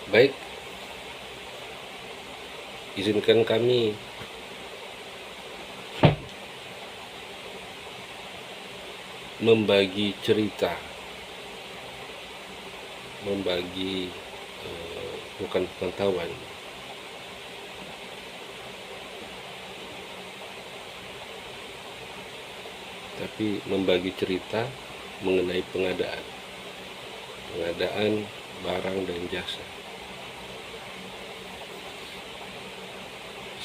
Baik, izinkan kami membagi cerita, membagi bukan pengetahuan, tapi membagi cerita mengenai pengadaan barang dan jasa.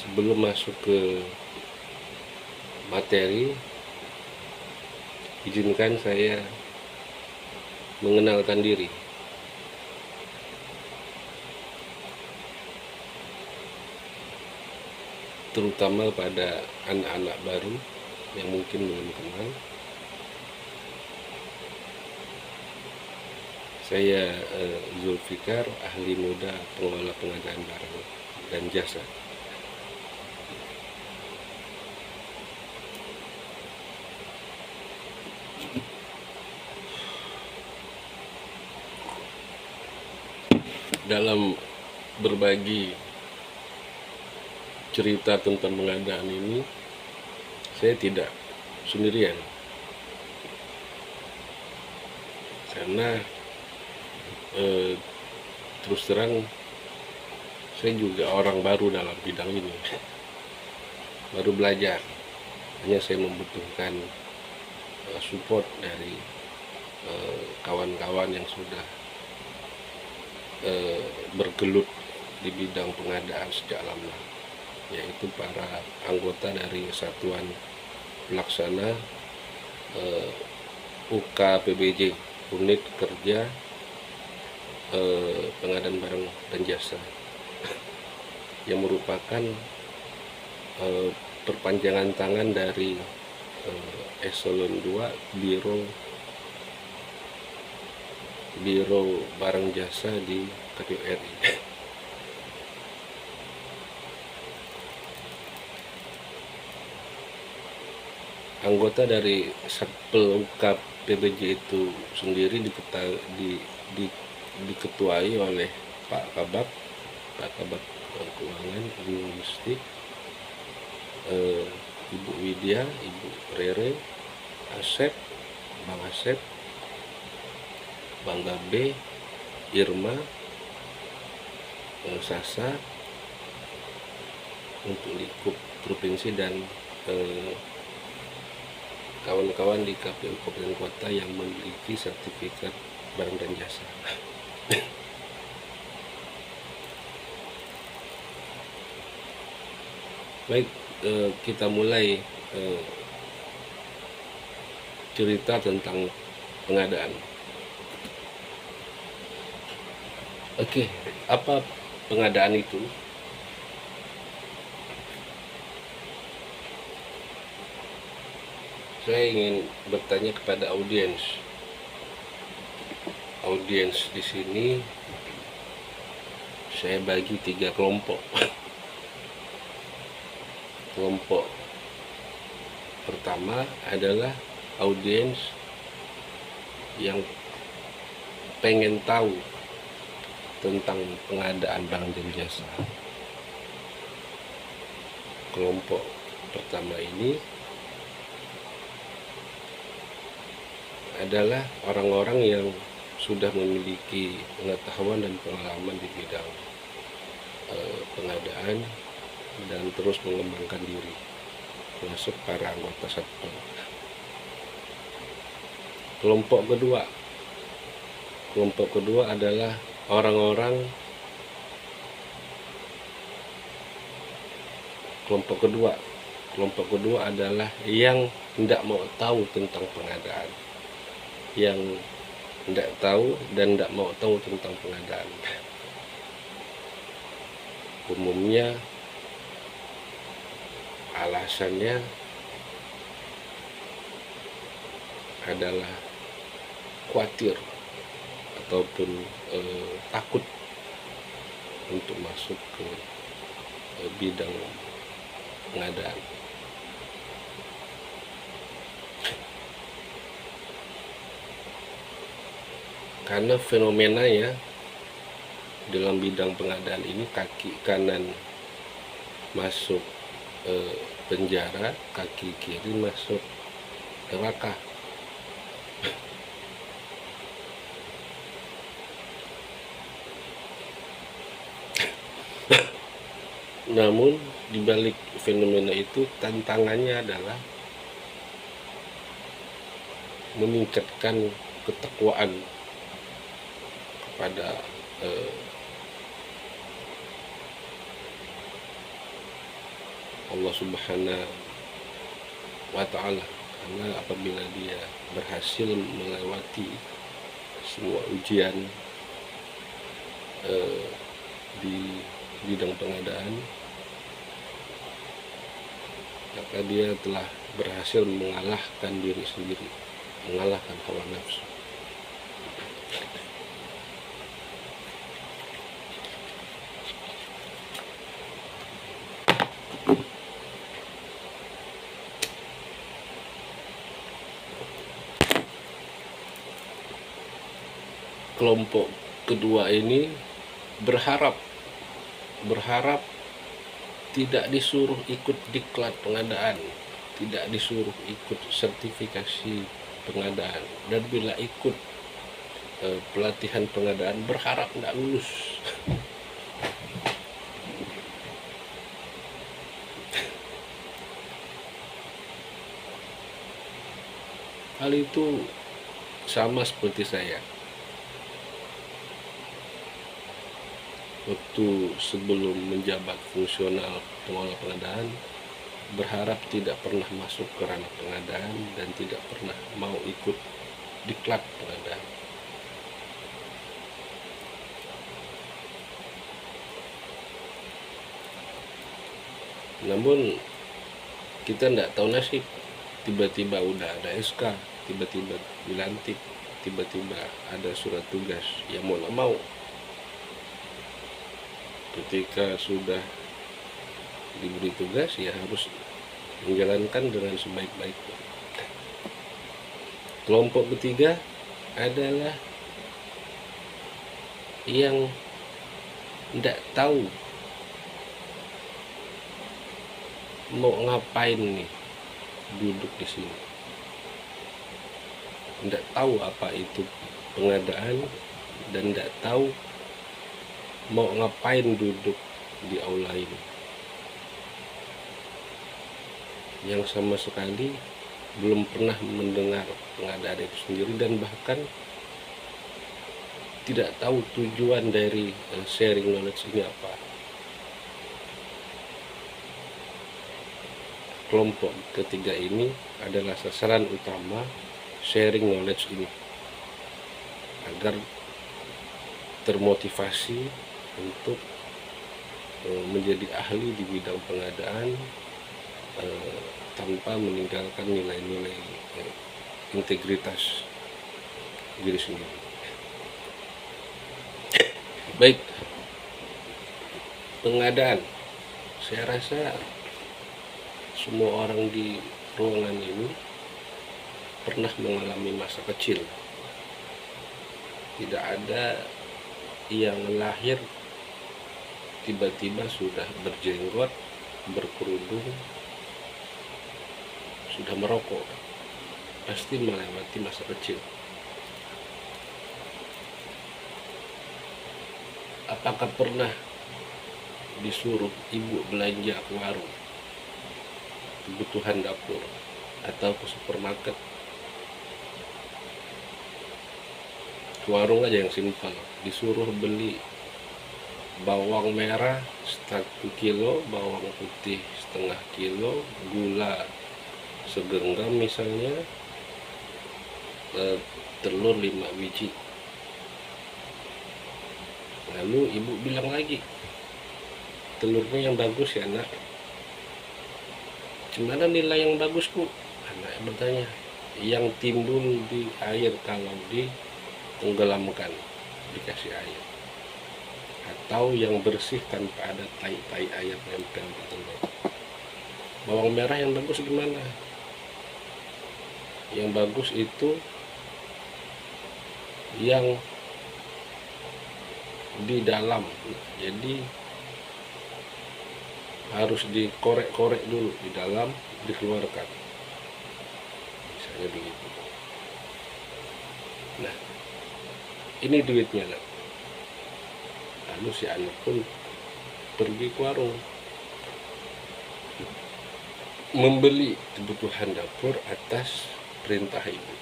Sebelum masuk ke materi, izinkan saya mengenalkan diri. Terutama pada anak-anak baru yang mungkin belum kenal. Saya Zulfikar, ahli muda pengelola pengadaan barang dan jasa. Dalam berbagi cerita tentang pengadaan ini, saya tidak sendirian, karena terus terang saya juga orang baru dalam bidang ini, baru belajar. Hanya saya membutuhkan support dari kawan-kawan yang sudah bergelut di bidang pengadaan sejak lama, yaitu para anggota dari Satuan Pelaksana UKPBJ, Unit Kerja Pengadaan Barang dan Jasa, yang merupakan perpanjangan tangan dari Eselon 2 Biro Barang Jasa di KPU RI. Anggota dari Satpel UKPBJ itu sendiri diketuai oleh Pak Kabak Keuangan Logistik, Ibu Widya, Ibu Rere, Asep, Bang Asep, Bang Gabe, Irma, Sasa, untuk lingkup provinsi, dan kawan-kawan di KPU Kabupaten Kota yang memiliki sertifikat barang dan jasa. Baik, kita mulai cerita tentang pengadaan. Oke, apa pengadaan itu? Saya ingin bertanya kepada audiens di sini. Saya bagi 3 kelompok. Kelompok pertama adalah audiens yang pengen tahu tentang pengadaan barang dan jasa. Kelompok pertama ini adalah orang-orang yang sudah memiliki pengetahuan dan pengalaman di bidang pengadaan dan terus mengembangkan diri, termasuk para anggota Satpel. Kelompok kedua adalah orang-orang kelompok kedua adalah yang tidak mau tahu tentang pengadaan, yang tidak tahu dan tidak mau tahu tentang pengadaan. Umumnya alasannya adalah khawatir ataupun takut untuk masuk ke bidang pengadaan. Karena fenomenanya dalam bidang pengadaan ini, kaki kanan masuk penjara, kaki kiri masuk neraka. Namun di balik fenomena itu, tantangannya adalah meningkatkan ketakwaan kepada Allah Subhanahu wa Ta'ala. Karena apabila dia berhasil melewati semua ujian di bidang pengadaan, maka dia telah berhasil mengalahkan diri sendiri, mengalahkan hawa nafsu. Kelompok kedua ini berharap tidak disuruh ikut diklat pengadaan, tidak disuruh ikut sertifikasi pengadaan, dan bila ikut pelatihan pengadaan berharap tidak lulus. Hal itu sama seperti saya. Waktu sebelum menjabat fungsional pengelola pengadaan, berharap tidak pernah masuk ke ranah pengadaan dan tidak pernah mau ikut diklat pengadaan. Namun kita tidak tahu nasib, tiba-tiba udah ada SK, tiba-tiba dilantik, tiba-tiba ada surat tugas, yang mau nggak mau ketika sudah diberi tugas ya harus menjalankan dengan sebaik-baiknya. Kelompok ketiga adalah yang tidak tahu mau ngapain nih duduk di sini, tidak tahu apa itu pengadaan dan tidak tahu mau ngapain duduk di aula ini, yang sama sekali belum pernah mendengar pengadaan itu sendiri dan bahkan tidak tahu tujuan dari sharing knowledge ini apa. Kelompok ketiga ini adalah sasaran utama sharing knowledge ini, agar termotivasi untuk menjadi ahli di bidang pengadaan tanpa meninggalkan nilai-nilai integritas diri sendiri. Baik, pengadaan, saya rasa semua orang di ruangan ini pernah mengalami masa kecil. Tidak ada yang lahir tiba-tiba sudah berjenggot, berkerudung, sudah merokok. Pasti melewati masa kecil. Apakah pernah disuruh ibu belanja ke warung, kebutuhan dapur, atau ke supermarket? Ke warung aja yang simpel, disuruh beli bawang merah 1 kilo, bawang putih 1/2 kilo, gula segenggam misalnya, telur 5 biji. Lalu ibu bilang lagi, telurnya yang bagus ya nak. Gimana nilai yang bagus bu? Anak bertanya. Yang timbul di air kalau ditenggelamkan, dikasih air, atau yang bersih tanpa ada tai air nempel di telur. Bawang merah yang bagus gimana? Yang bagus itu yang di dalam. Jadi harus dikorek-korek dulu di dalam, dikeluarkan, misalnya begitu. Nah, ini duitnya lah. Lalu si anak pun pergi ke warung membeli kebutuhan dapur atas perintah ibu.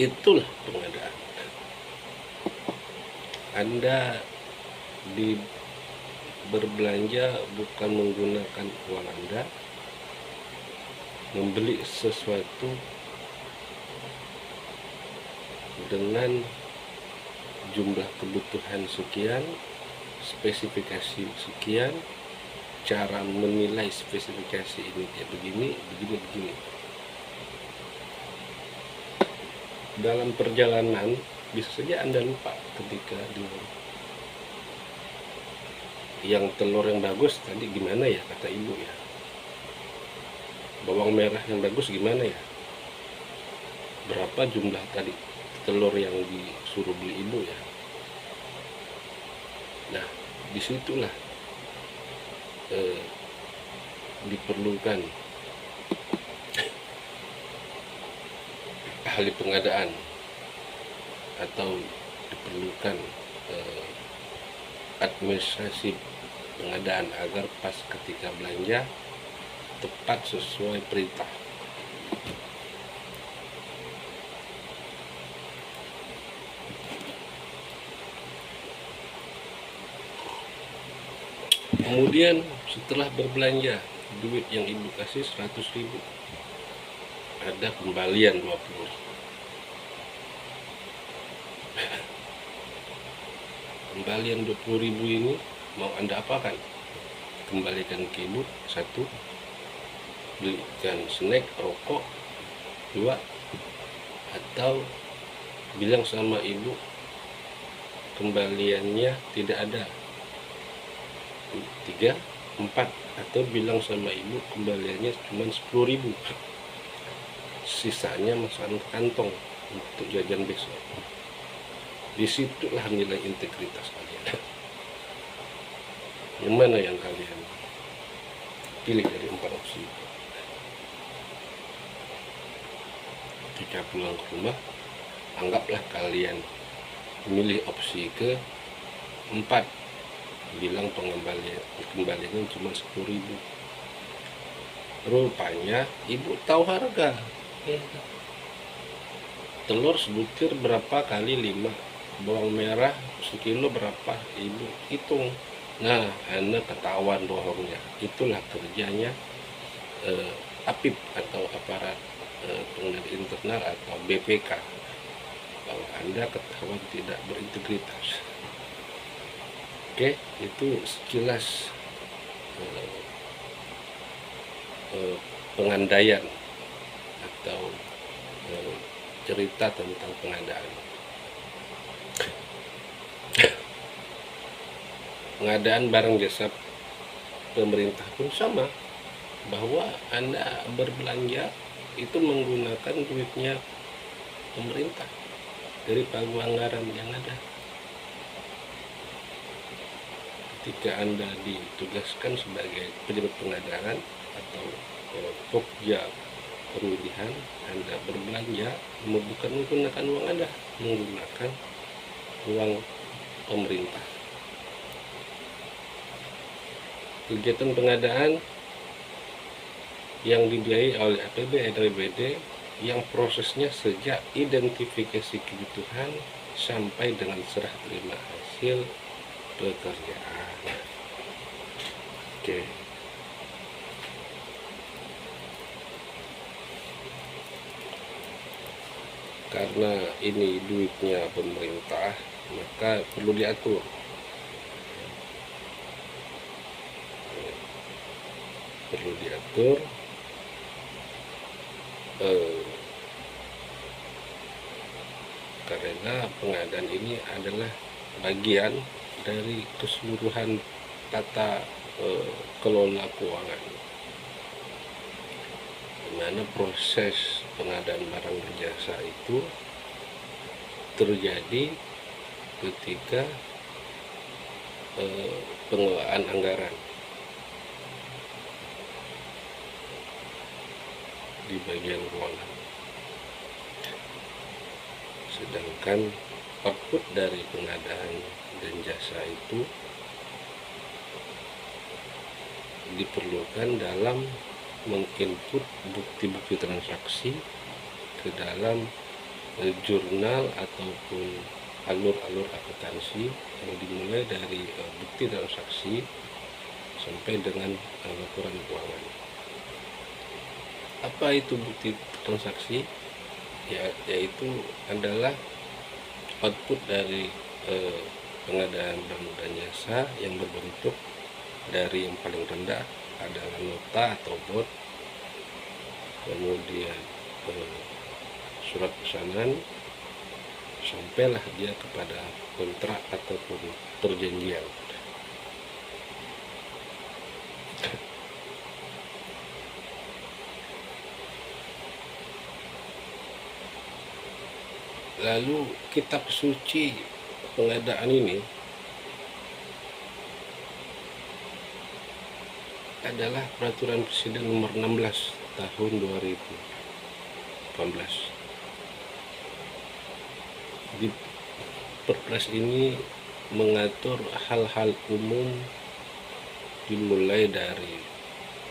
Itulah pengadaan. Anda berbelanja bukan menggunakan uang Anda, membeli sesuatu dengan jumlah kebutuhan sekian, spesifikasi sekian, cara menilai spesifikasi ini kayak begini. Dalam perjalanan bisa saja Anda lupa ketika yang telur yang bagus tadi gimana ya kata ibu ya, bawang merah yang bagus gimana ya, berapa jumlah tadi telur yang disuruh beli ibu ya. Nah, disitulah diperlukan ahli pengadaan atau diperlukan administrasi pengadaan agar pas ketika belanja tepat sesuai perintah. Kemudian setelah berbelanja, duit yang ibu kasih 100.000, ada kembalian 20. Kembalian 20.000 ini mau Anda apakan? Kembalikan ke ibu, 1, belikan snack, rokok, 2, atau bilang sama ibu kembaliannya tidak ada, 3, 4, atau bilang sama ibu kembaliannya cuma 10.000, sisanya masukkan ke kantong untuk jajan besok. Disitulah nilai integritas kalian. Yang mana yang kalian pilih dari 4 opsi? Ketika pulang ke rumah, anggaplah kalian memilih opsi ke-4, bilang kembaliannya cuma 10.000. Rupanya ibu tahu harga. Telur sebutir berapa kali 5, bawang merah sekilo berapa, ibu hitung. Nah, Anda ketahuan bohongnya. Itulah kerjanya APIP atau aparat pengendali internal atau BPK, bahwa Anda ketahuan tidak berintegritas. Oke, itu sekilas pengandaian atau cerita tentang pengadaan. Pengadaan barang jasa pemerintah pun sama, bahwa Anda berbelanja itu menggunakan duitnya pemerintah dari pagu anggaran yang ada. Ketika Anda ditugaskan sebagai pejabat pengadaan atau pokja pemilihan, Anda berbelanja bukan menggunakan uang Anda, menggunakan uang pemerintah. Kegiatan pengadaan yang dibiayai oleh APBD dan APBD yang prosesnya sejak identifikasi kebutuhan sampai dengan serah terima hasil pekerjaan. Oke. Karena ini duitnya pemerintah, maka perlu diatur. Karena pengadaan ini adalah bagian dari keseluruhan tata kelola keuangan, di mana proses pengadaan barang dan jasa itu terjadi ketika pengelolaan anggaran di bagian keuangan. Sedangkan output dari pengadaan dan jasa itu diperlukan dalam menginput bukti-bukti transaksi ke dalam jurnal ataupun alur-alur akuntansi yang dimulai dari bukti transaksi sampai dengan laporan keuangan. Apa itu bukti transaksi? Yaitu adalah output dari pengadaan barang dan jasa yang berbentuk dari yang paling rendah adalah nota atau bot, kemudian surat pesanan, sampailah dia kepada kontrak ataupun perjanjian. Lalu kitab suci pengadaan ini adalah Peraturan Presiden nomor 16 tahun 2018. Di Perpres ini mengatur hal-hal umum dimulai dari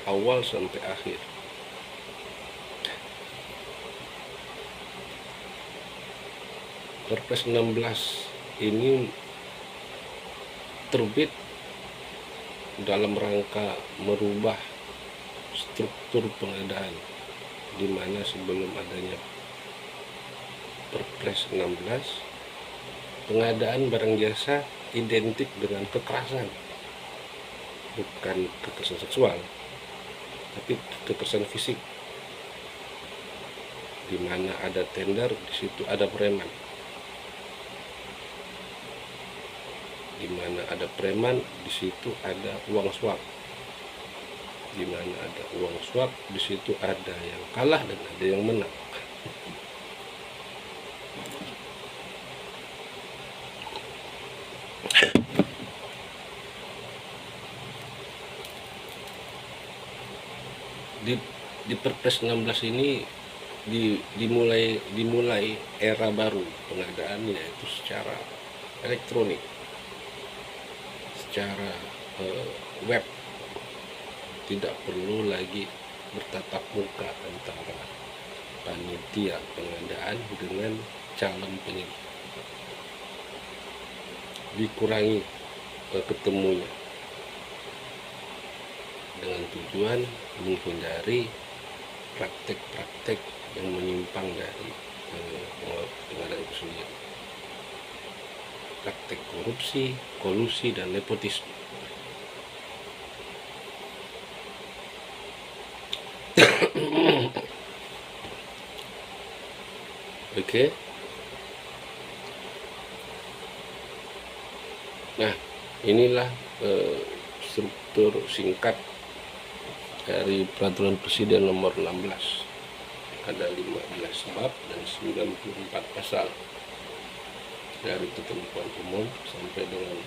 awal sampai akhir. Perpres 16 ini terbit dalam rangka merubah struktur pengadaan, di mana sebelum adanya Perpres 16 pengadaan barang jasa identik dengan kekerasan, bukan kekerasan seksual tapi kekerasan fisik, di mana ada tender, di situ ada preman. Di mana ada preman, di situ ada uang suap. Di mana ada uang suap, di situ ada yang kalah dan ada yang menang. Di Perpres 16 ini dimulai era baru pengadaan, yaitu secara elektronik, secara web. Tidak perlu lagi bertatap muka antara panitia pengadaan dengan calon penyedia. Dikurangi ketemunya dengan tujuan menghindari praktek-praktek yang menyimpang dari pengadaan itu sendiri. Praktek korupsi, kolusi, dan nepotisme. Oke. Nah, inilah struktur singkat dari Peraturan Presiden nomor 16. Ada 15 bab dan 94 pasal, dari ketentuan umum sampai dengan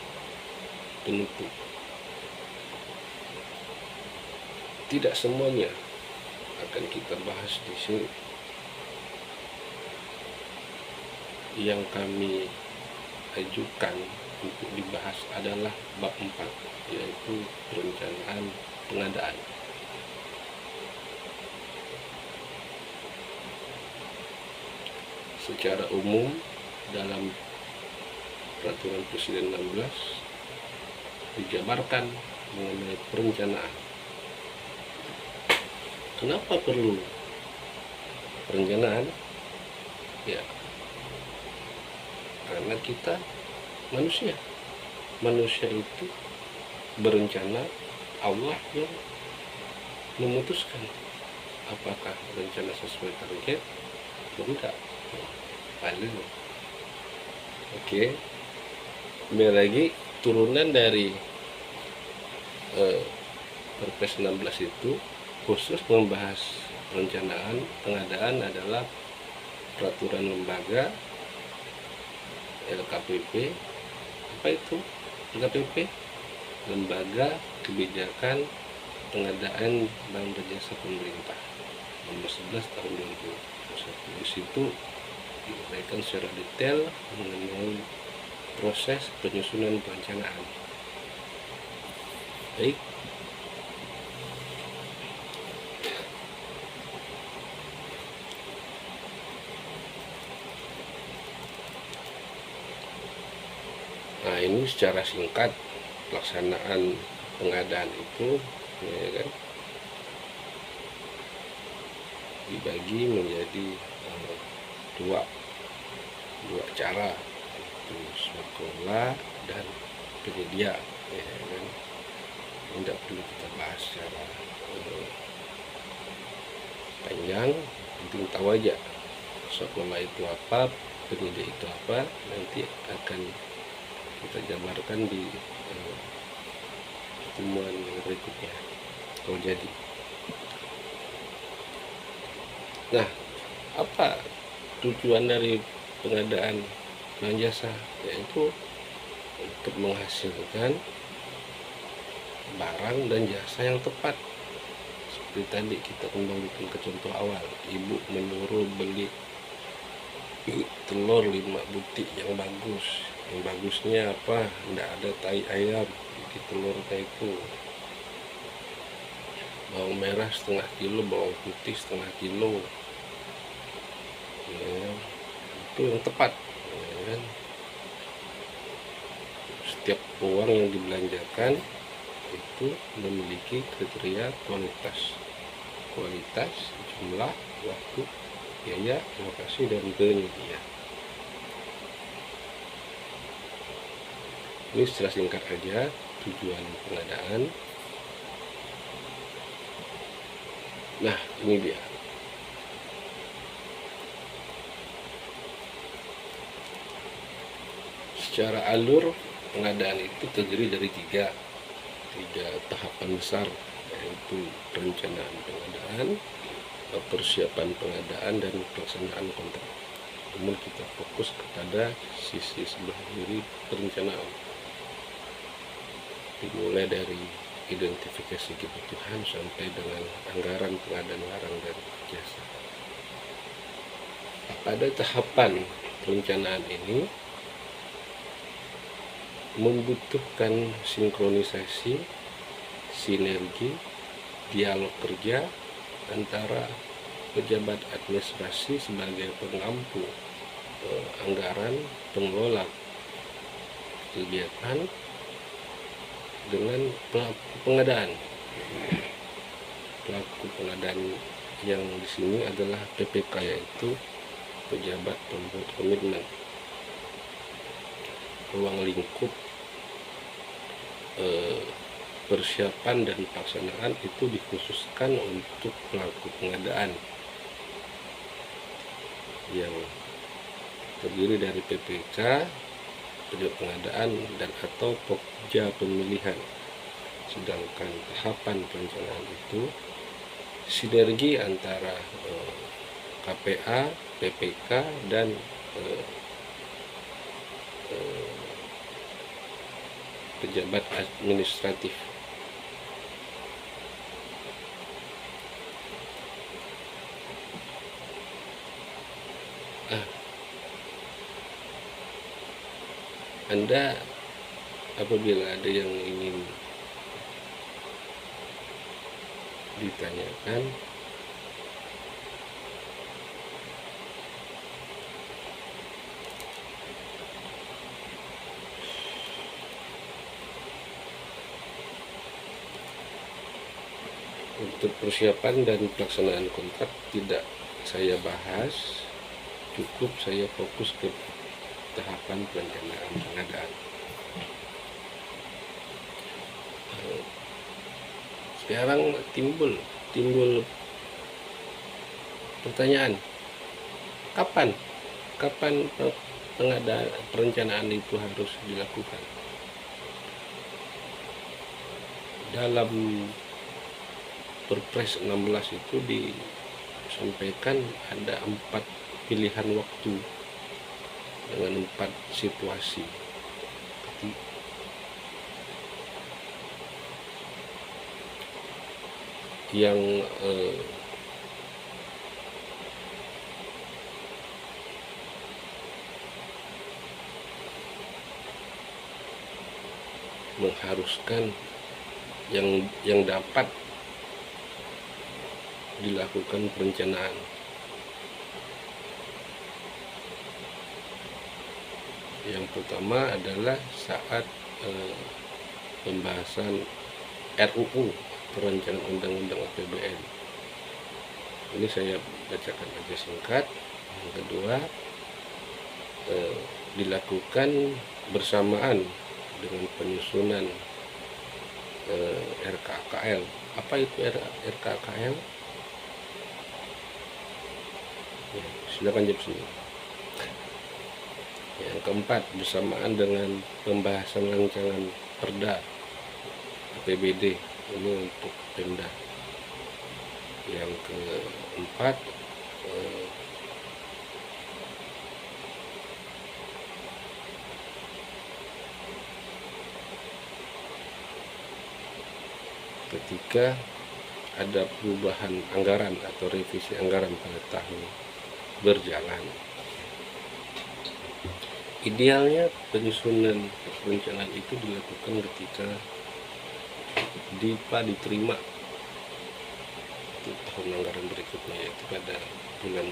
penutup. Tidak semuanya akan kita bahas di sini. Yang kami ajukan untuk dibahas adalah bab 4, yaitu perencanaan pengadaan. Secara umum dalam Peraturan Presiden 16 dijabarkan mengenai perencanaan. Kenapa perlu perencanaan? Ya, karena kita manusia itu berencana, Allah yang memutuskan apakah rencana sesuai target atau enggak. Oke, kembali lagi, turunan dari Perpres 16 itu khusus membahas perencanaan pengadaan adalah peraturan lembaga LKPP apa itu LKPP? Lembaga Kebijakan Pengadaan Barang dan Jasa Pemerintah nomor 11 tahun 2021. Di situ diuraikan secara detail mengenai proses penyusunan perencanaan. Baik. Nah, ini secara singkat pelaksanaan pengadaan itu, ya kan, dibagi menjadi dua cara, yaitu swakelola dan penyedia, ya kan. Ini tidak perlu kita bahas secara panjang, penting tahu aja swakelola itu apa, penyedia itu apa, nanti akan kita jabarkan di pertemuan berikutnya kalau jadi. Nah, apa tujuan dari pengadaan barang jasa? Yaitu untuk menghasilkan barang dan jasa yang tepat. Seperti tadi kita kembalikan ke contoh awal, ibu menyuruh beli telur 5 butik yang bagus. Yang bagusnya apa? Tidak ada tai ayam di telurnya itu. Bawang merah setengah kilo, bawang putih setengah kilo, ya, itu yang tepat, ya kan? Setiap uang yang dibelanjakan itu memiliki kriteria kualitas, jumlah, waktu, biaya, lokasi, dan penyedia. Ini secara singkat aja tujuan pengadaan. Nah, ini dia. Secara alur pengadaan itu terdiri dari tiga tahapan besar, yaitu perencanaan pengadaan, persiapan pengadaan, dan pelaksanaan kontrak. Namun kita fokus kepada sisi sebelah kiri perencanaan, dimulai dari identifikasi kebutuhan sampai dengan anggaran pengadaan barang dan jasa. Pada tahapan perencanaan ini membutuhkan sinkronisasi, sinergi, dialog kerja antara pejabat administrasi sebagai pengampu anggaran, pengelola kegiatan, dengan pelaku pengadaan. Pelaku pengadaan yang di sini adalah PPK, yaitu pejabat pembuat komitmen. Ruang lingkup persiapan dan pelaksanaan itu dikhususkan untuk pelaku pengadaan yang terdiri dari PPK, pejabat pengadaan, dan atau pokja pemilihan. Sedangkan tahapan perencanaan itu sinergi antara KPA, PPK, dan pejabat administratif. Anda apabila ada yang ingin ditanyakan, untuk persiapan dan pelaksanaan kontrak tidak saya bahas, cukup saya fokus ke tahapan perencanaan pengadaan. Sekarang timbul pertanyaan, kapan pengadaan perencanaan itu harus dilakukan? Dalam Perpres 16 itu disampaikan ada 4 pilihan waktu dengan 4 situasi. mengerti yang mengharuskan yang dapat dilakukan perencanaan. Yang pertama adalah saat pembahasan RUU Perencanaan Undang-Undang APBN. Ini saya bacakan aja singkat. Yang kedua, dilakukan bersamaan dengan penyusunan RKKL. Apa itu RKKL? Ya, silakan jawab sendiri. Yang keempat, bersamaan dengan pembahasan rancangan Perda APBD ini untuk Pemda. Yang keempat, ketika ada perubahan anggaran atau revisi anggaran pada tahun berjalan, idealnya penyusunan perencanaan itu dilakukan ketika DIPA diterima untuk tahun anggaran berikutnya, yaitu pada bulan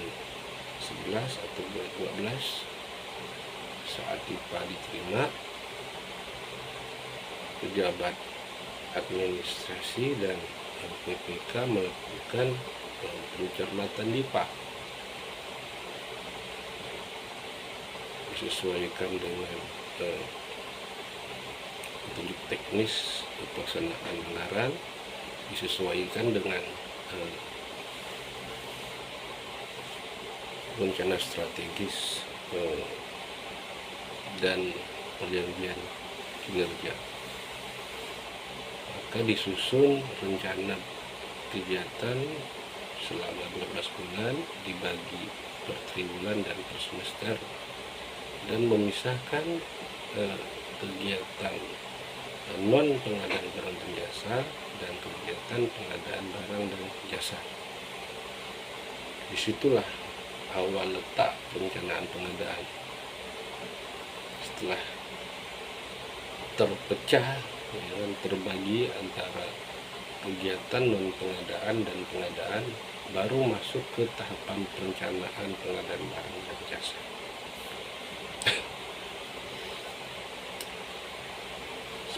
11 atau bulan 12. Saat DIPA diterima, pejabat administrasi dan PPK melakukan pencermatan DIPA disesuaikan dengan petunjuk teknis pelaksanaan anggaran, disesuaikan dengan rencana strategis dan perjanjian kinerja. Maka disusun rencana kegiatan selama 12 bulan, dibagi per triwulan dan per semester, dan memisahkan kegiatan non pengadaan barang dan jasa dan kegiatan pengadaan barang dan jasa. Disitulah awal letak perencanaan pengadaan. Setelah terpecah, terbagi antara kegiatan non pengadaan dan pengadaan, baru masuk ke tahapan perencanaan pengadaan barang dan jasa.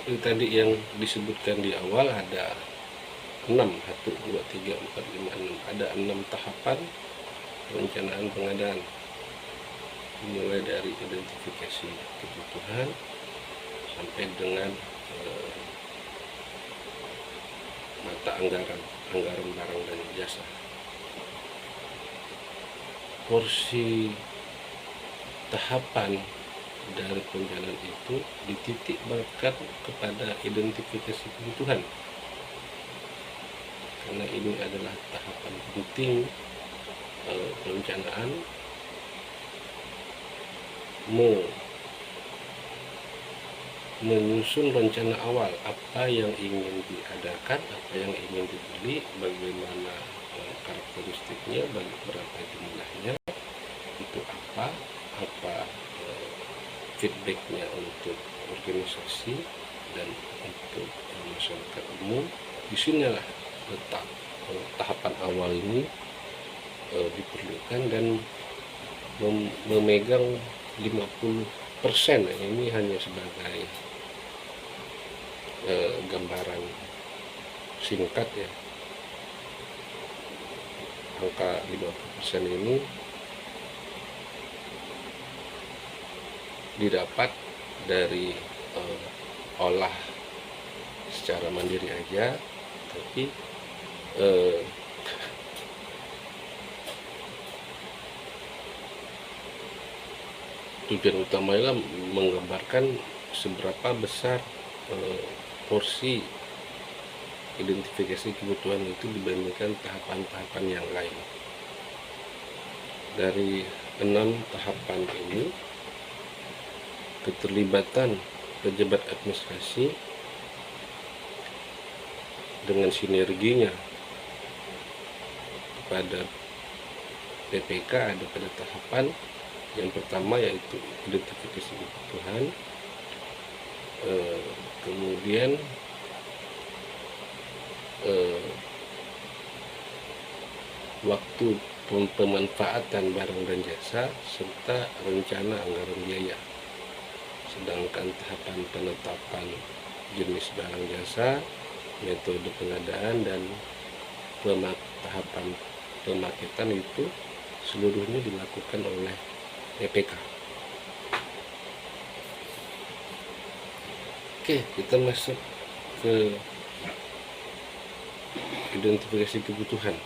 Seperti tadi yang disebutkan di awal, ada 6, 1, 2, 3, 4, 5, 6. Ada 6 tahapan perencanaan pengadaan, mulai dari identifikasi kebutuhan sampai dengan mata anggaran barang dan jasa. Porsi tahapan dari perencanaan itu dititik beratkan kepada identifikasi kebutuhan, karena ini adalah tahapan penting perencanaan menyusun rencana awal, apa yang ingin diadakan, apa yang ingin dibeli, bagaimana karakteristiknya, berapa jumlahnya, itu apa feedbacknya untuk organisasi dan untuk masyarakat umum. Disinilah letak tahapan awal ini diperlukan, dan memegang 50%. Ini hanya sebagai gambaran singkat ya. Angka 50% ini didapat dari olah secara mandiri aja, tapi tujuan utamanya menggambarkan seberapa besar porsi identifikasi kebutuhan itu dibandingkan tahapan-tahapan yang lain. Dari 6 tahapan ini, keterlibatan pejabat administrasi dengan sinerginya pada PPK ada pada tahapan yang pertama, yaitu identifikasi kebutuhan, kemudian waktu pemanfaatan barang dan jasa, serta rencana anggaran biaya. Sedangkan tahapan penetapan jenis barang jasa, metode pengadaan, dan tahapan pemaketan itu seluruhnya dilakukan oleh PPK. Oke, kita masuk ke identifikasi kebutuhan.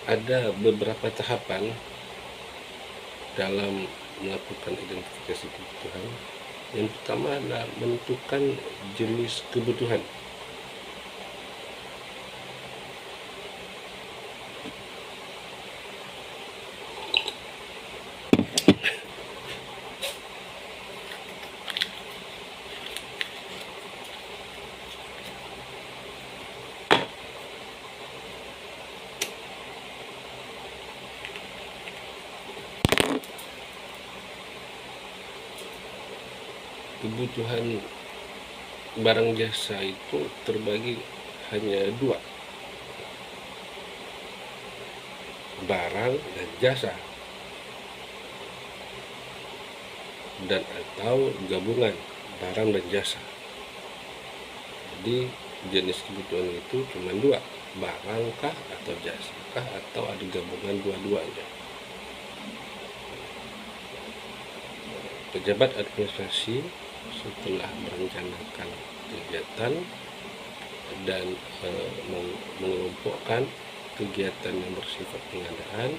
Ada beberapa tahapan dalam melakukan identifikasi kebutuhan. Yang pertama adalah menentukan jenis kebutuhan. Kebutuhan barang jasa itu terbagi hanya dua, barang dan jasa, dan atau gabungan barang dan jasa. Jadi jenis kebutuhan itu cuma dua, barangkah atau jasakah, atau ada gabungan dua-duanya. Pejabat administrasi setelah merencanakan kegiatan dan mengelompokkan kegiatan yang bersifat pengadaan,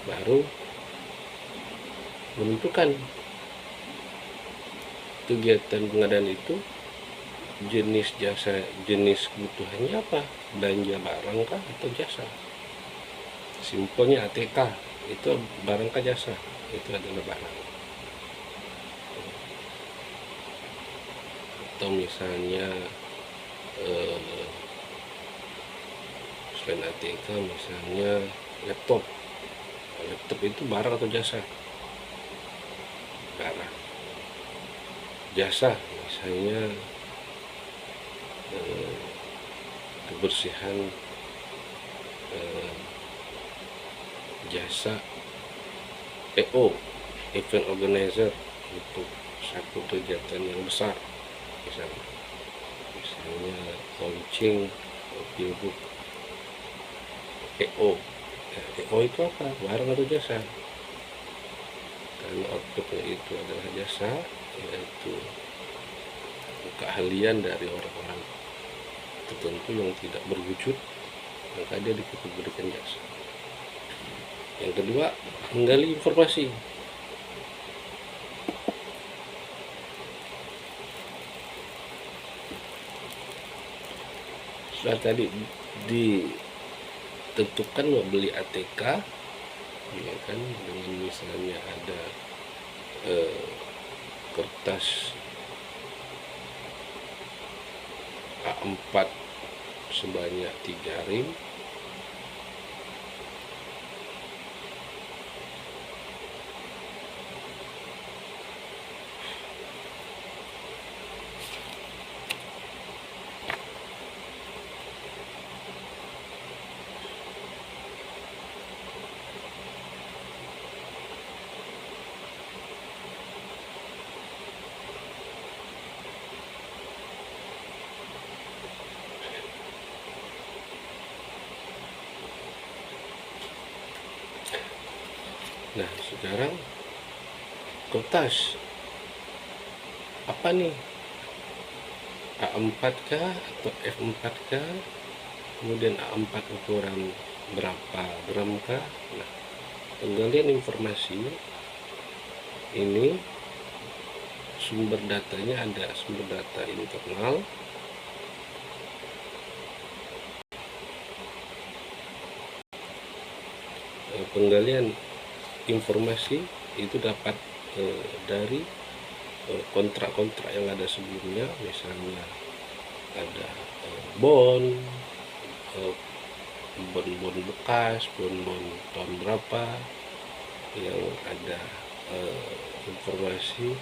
baru menentukan kegiatan pengadaan itu jenis jasa, jenis kebutuhannya apa, belanja barangkah atau jasa. Simpelnya ATK itu barangkah jasa, itu adalah barang. Atau misalnya selain ATK, misalnya laptop itu barang atau jasa? Barang. Jasa misalnya kebersihan, jasa EO, event organizer, untuk satu kegiatan yang besar, misalnya launching billbook. EO itu apa? Barang atau jasa? Karena outputnya itu adalah jasa, yaitu keahlian dari orang-orang tertentu yang tidak berwujud, maka dia dikategorikan jasa. Yang kedua, menggali informasi. Setelah tadi ditentukan mau beli ATK, ya kan, dengan misalnya ada kertas A4 sebanyak 3 rim, Nah, sekarang kertas apa nih? A4 kah atau F4 kah? Kemudian A4 ukuran berapa gram kah? Nah, penggalian informasi ini sumber datanya ada sumber data internal, penggalian informasi itu dapat dari kontrak-kontrak yang ada sebelumnya, misalnya ada bond, eh, bon bekas, bon tahun berapa, yang ada informasi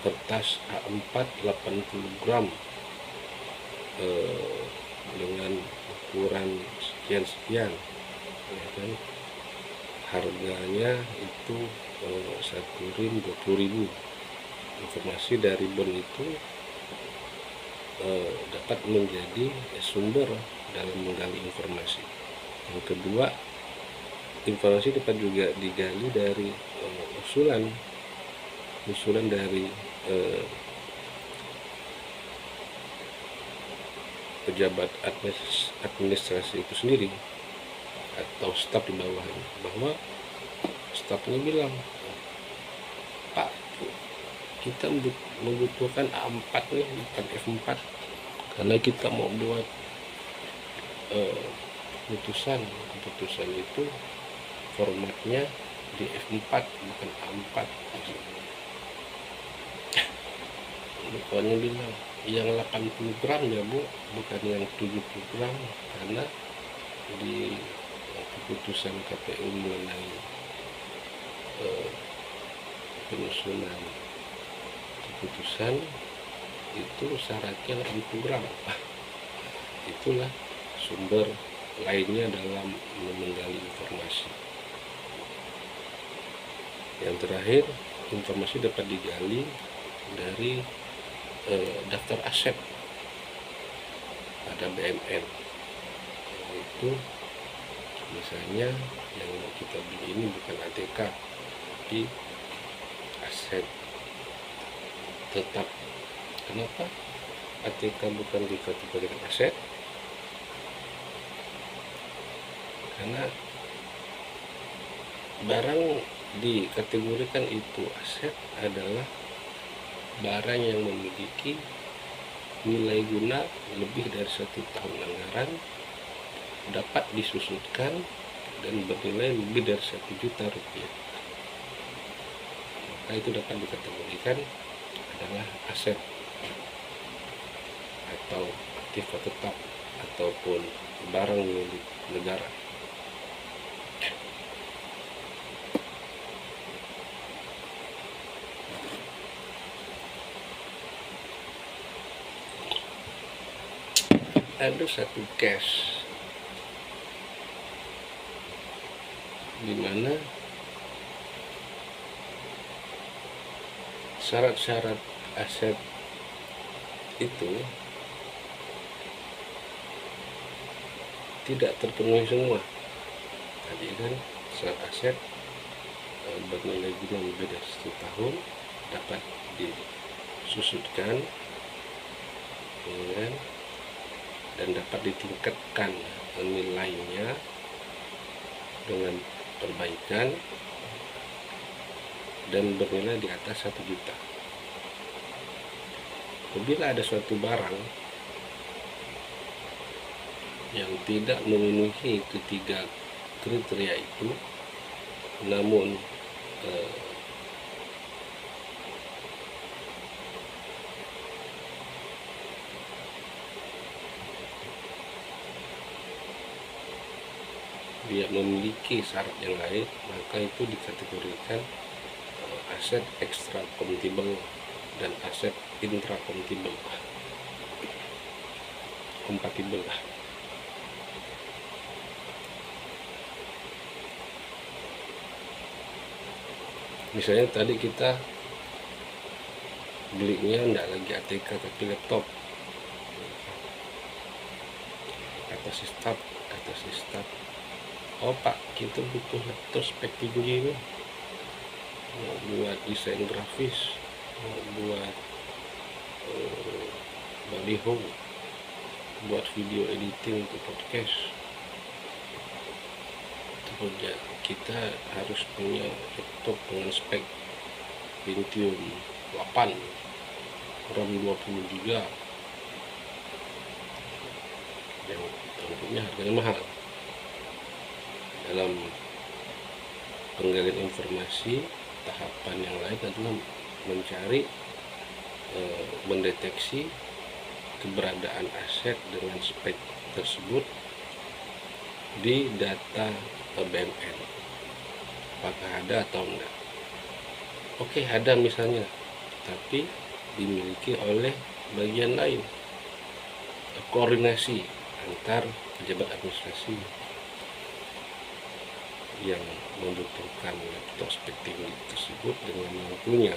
kertas A4 80 gram dengan ukuran sekian-sekian, ya kan? Harganya itu 1 rim 20.000. Informasi dari bon itu dapat menjadi sumber dalam menggali informasi. Yang kedua, informasi dapat juga digali dari usulan dari pejabat administrasi itu sendiri atau staf di bawahnya, bahwa stafnya bilang, Pak, kita membutuhkan A4 nih, bukan F4, karena kita mau buat keputusan itu formatnya di F4 bukan A4. Pokoknya bilang yang 80 gram ya Bu, bukan yang 70 gram, karena di keputusan KPU mengenai penyusunan keputusan itu syaratnya 80 gram. Itulah sumber lainnya dalam menggali informasi. Yang terakhir, informasi dapat digali dari daftar aset pada BMN. Itu misalnya yang kita beli ini bukan ATK, tapi aset tetap. Kenapa ATK bukan dikategorikan aset? Karena barang dikategorikan itu aset adalah barang yang memiliki nilai guna lebih dari 1 tahun anggaran, dapat disusutkan, dan bernilai lebih dari 1 juta rupiah. Maka itu dapat dikategorikan adalah aset atau aktif tetap ataupun barang milik negara. Ada satu case di mana syarat-syarat aset itu tidak terpenuhi semua. Tadi kan syarat aset bernilai guna lebih dari 1 tahun dapat disusutkan, ya, dan dapat ditingkatkan nilainya dengan perbaikan dan bernilai di atas 1 juta. Apabila ada suatu barang yang tidak memenuhi ketiga kriteria itu, namun dia memiliki syarat yang lain, maka itu dikategorikan aset extra compatible dan aset intra compatible. Misalnya tadi kita belinya enggak lagi ATK tapi laptop, kata sistem, oh Pak, kita butuh laptop spek tinggi nih, mau buat desain grafis, mau buat baliho, buat video editing untuk podcast. Itu kita harus punya laptop dengan spek Pentium 8, RAM 20 GB, yang tentunya harganya mahal. Dalam penggalian informasi, tahapan yang lain adalah mencari mendeteksi keberadaan aset dengan spek tersebut di data BMN, apakah ada atau enggak. Oke, ada misalnya, tapi dimiliki oleh bagian lain, koordinasi antar pejabat administrasi yang membutuhkan laptop spek tinggi tersebut dengan yang punya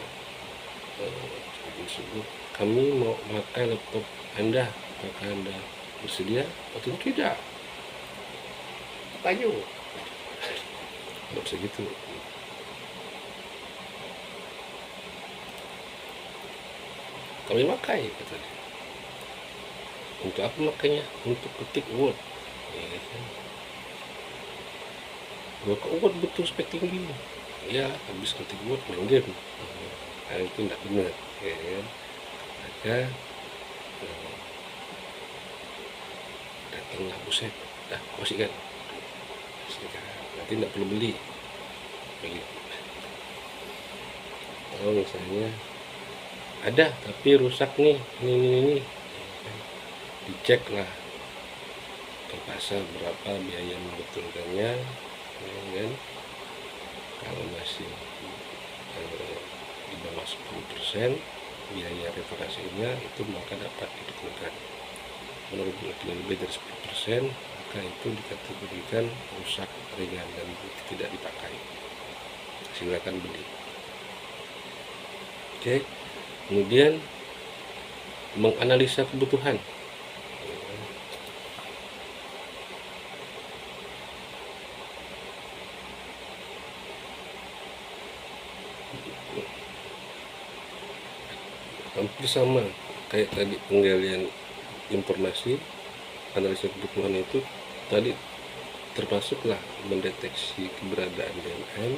tersebut. Kami mau pakai laptop Anda, apakah Anda bersedia atau tidak? Ayo, nggak bisa gitu. Kami pakai, kata dia. Untuk apa makanya? Untuk ketik Word. Ya, kan? Kok Word butuh spek tinggi? Ya, habis ketik Word main game. Nah, itu tidak benar. Ya, kan? Maka datanglah buset. Dah, masih kan? Nanti tidak perlu beli. Begitu. Kalau misalnya ada tapi rusak nih, ini. Dicek lah ke pasar berapa biaya membetulkannya, ya kan? Kalau masih di bawah 10% biaya reparasinya itu maka dapat dikeluarkan. Menurut lebih dari 10% maka itu dikategorikan rusak ringan dan tidak dipakai. Silakan beli. Oke, kemudian menganalisa kebutuhan. Hampir sama kayak tadi penggalian informasi, analisa kebutuhan itu tadi termasuklah mendeteksi keberadaan BMN,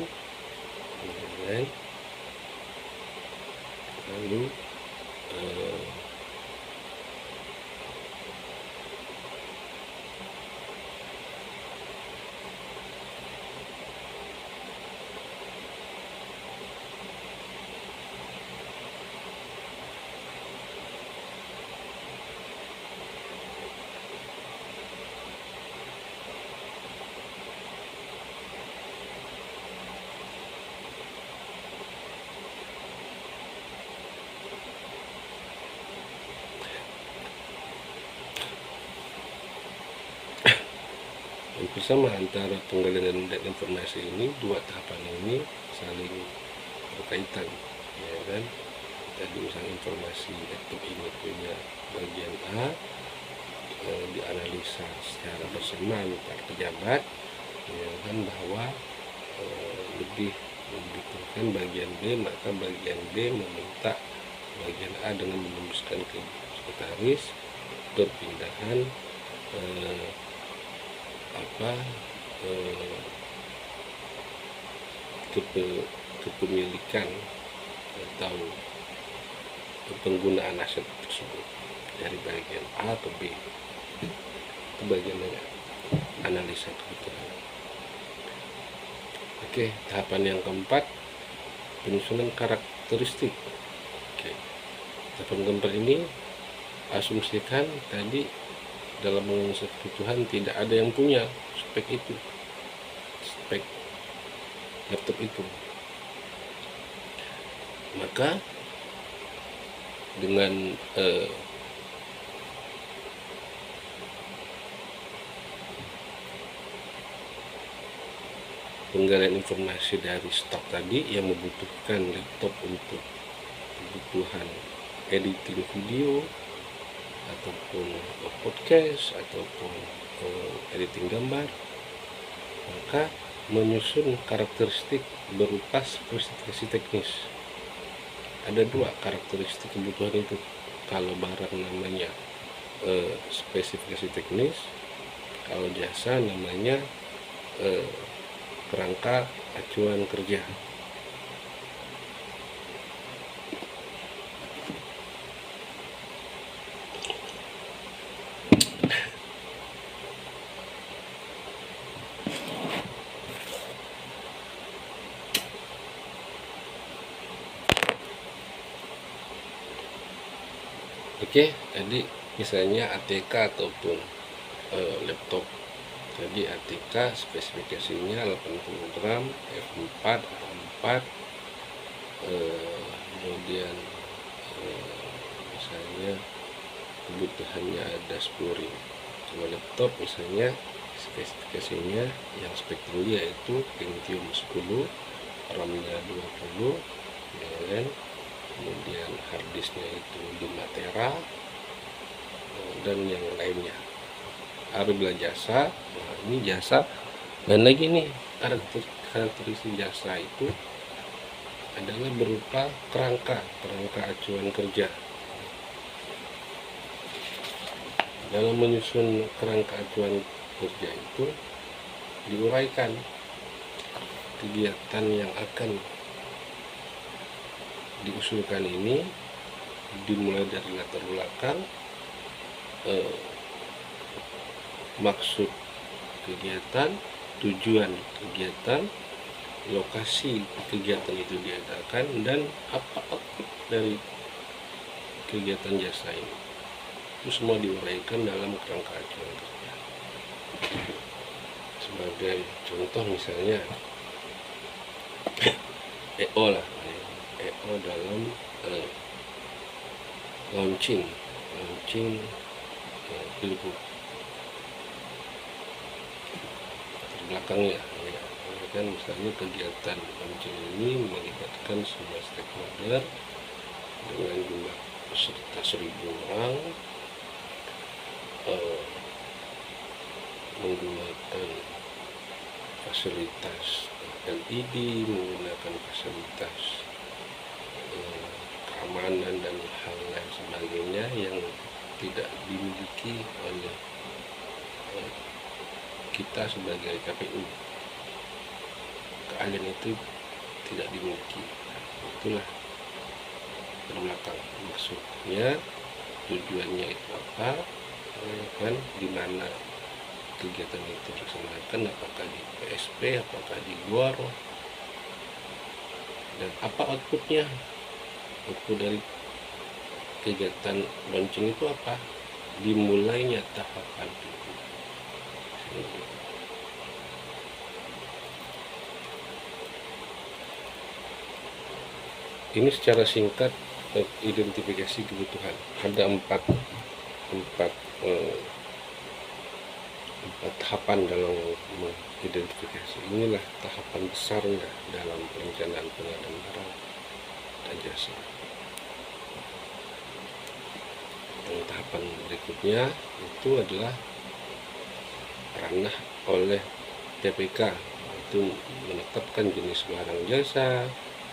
lalu bersama antara penggalian dan informasi ini, dua tahapan ini saling berkaitan, ya kan? Tadi misalnya informasi laptop ini punya bagian A, dianalisa secara bersama antar pejabat, ya kan, bahwa lebih membutuhkan bagian B, maka bagian B meminta bagian A dengan menembuskan ke sekretaris perpindahan kepemilikan atau penggunaan aset tersebut dari bagian A ke B. Itu bagian analisa kebutuhan. Oke, tahapan yang keempat, penyusunan karakteristik. Oke, tahapan keempat ini asumsikan tadi dalam menganalisa kebutuhan tidak ada yang punya spek laptop itu. Maka dengan penggalian informasi dari stok tadi yang membutuhkan laptop untuk kebutuhan editing video ataupun podcast ataupun editing gambar, maka menyusun karakteristik berupa spesifikasi teknis. Ada dua karakteristik kebutuhan itu. Kalau barang namanya spesifikasi teknis, kalau jasa namanya kerangka acuan kerja. Oke, jadi misalnya ATK ataupun laptop. Jadi ATK spesifikasinya 80 gram, F4, A4, kemudian misalnya kebutuhannya ada 10.000. Kalau laptop misalnya spesifikasinya yang spek tinggi yaitu Pentium 10, RAM-nya 20, ya kan? Kemudian harddisknya itu 5 tera, dan yang lainnya. Apabila jasa, nah ini jasa, dan lagi nih karakteristik jasa itu adalah berupa kerangka acuan kerja. Dalam menyusun kerangka acuan kerja itu diuraikan kegiatan yang akan diusulkan ini, dimulai dari latar belakang, maksud kegiatan, tujuan kegiatan, lokasi kegiatan itu diadakan, dan apa output dari kegiatan jasa ini. Itu semua diuraikan dalam kerangka acuan kerja. Sebagai contoh misalnya EO lah, EO dalam launching pilgub terbelakangnya ya. Kan misalnya kegiatan launching ini melibatkan semua stakeholder dengan jumlah peserta 1.000 orang, menggunakan fasilitas LED, menggunakan fasilitas keamanan dan hal lain sebagainya yang tidak dimiliki oleh kita sebagai KPU. Keahlian itu tidak dimiliki. Itulah terbelakang maksudnya, tujuannya itu apa, kan di mana kegiatan itu dilaksanakan, apakah di PSP, apakah di GOR, dan apa outputnya. Output dari kegiatan launching itu apa? Dimulainya tahapan itu. Ini secara singkat identifikasi kebutuhan. Ada empat tahapan dalam mengidentifikasi. Inilah tahapan besarnya dalam perencanaan pengadaan barang dan jasa. Yang tahapan berikutnya itu adalah ranah oleh TPK, itu menetapkan jenis barang jasa,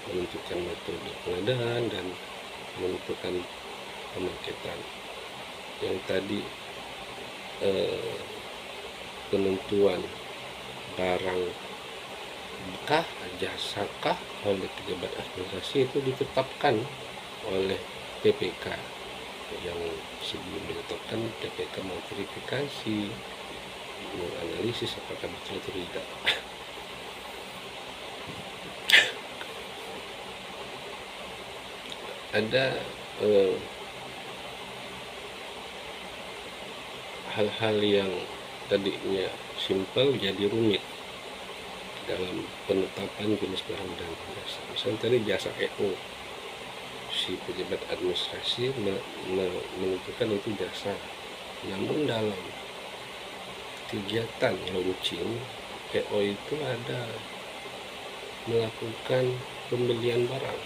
menentukan metode pengadaan, dan menentukan pemaketan. Yang tadi penentuan barang kah, jasa kah oleh pejabat administrasi itu ditetapkan oleh TPK. Yang sebelum ditetapkan TPK memverifikasi, menganalisis apakah betul atau tidak. Ada hal-hal yang tadinya simpel jadi rumit dalam penetapan jenis barang dan jasa. Misalnya tadi jasa EO, si pejabat administrasi menentukan itu jasa, namun dalam kegiatan launching EO itu ada melakukan pembelian barang,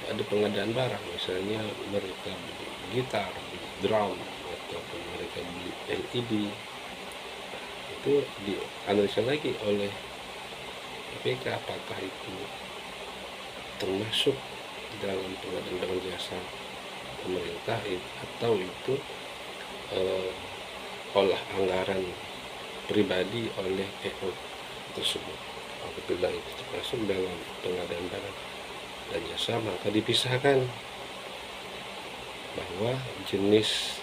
ada pengadaan barang, misalnya mereka beli gitar, beli drum, ataupun mereka beli LED. Itu dianalisa lagi oleh KPK apakah itu termasuk dalam pengadaan barang jasa pemerintah atau itu olah anggaran pribadi oleh EO tersebut. Apabila itu termasuk dalam pengadaan barang dan jasa, maka dipisahkan bahwa jenis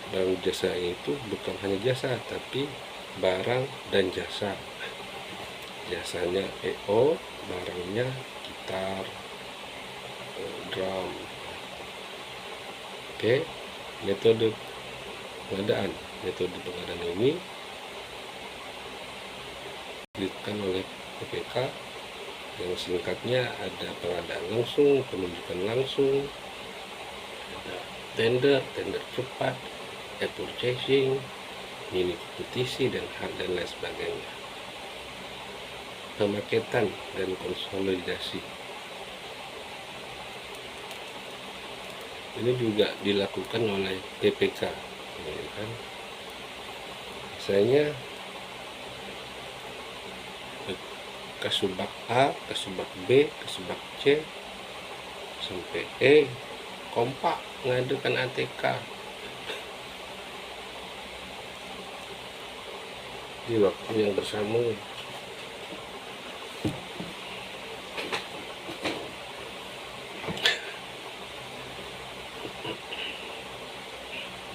barang jasa itu bukan hanya jasa tapi barang dan jasa. Jasanya EO, barangnya gitar, drum, pakai metode pengadaan. Metode pengadaan ini diberikan oleh PPK yang singkatnya ada pengadaan langsung, penunjukan langsung, ada tender cepat, e-purchasing, mini kompetisi, dan lain sebagainya. Pemaketan dan konsolidasi ini juga dilakukan oleh PPK, ya kan? Misalnya Kasubag A, Kasubag B, Kasubag C sampai E kompak mengadakan ATK di waktu yang bersamaan.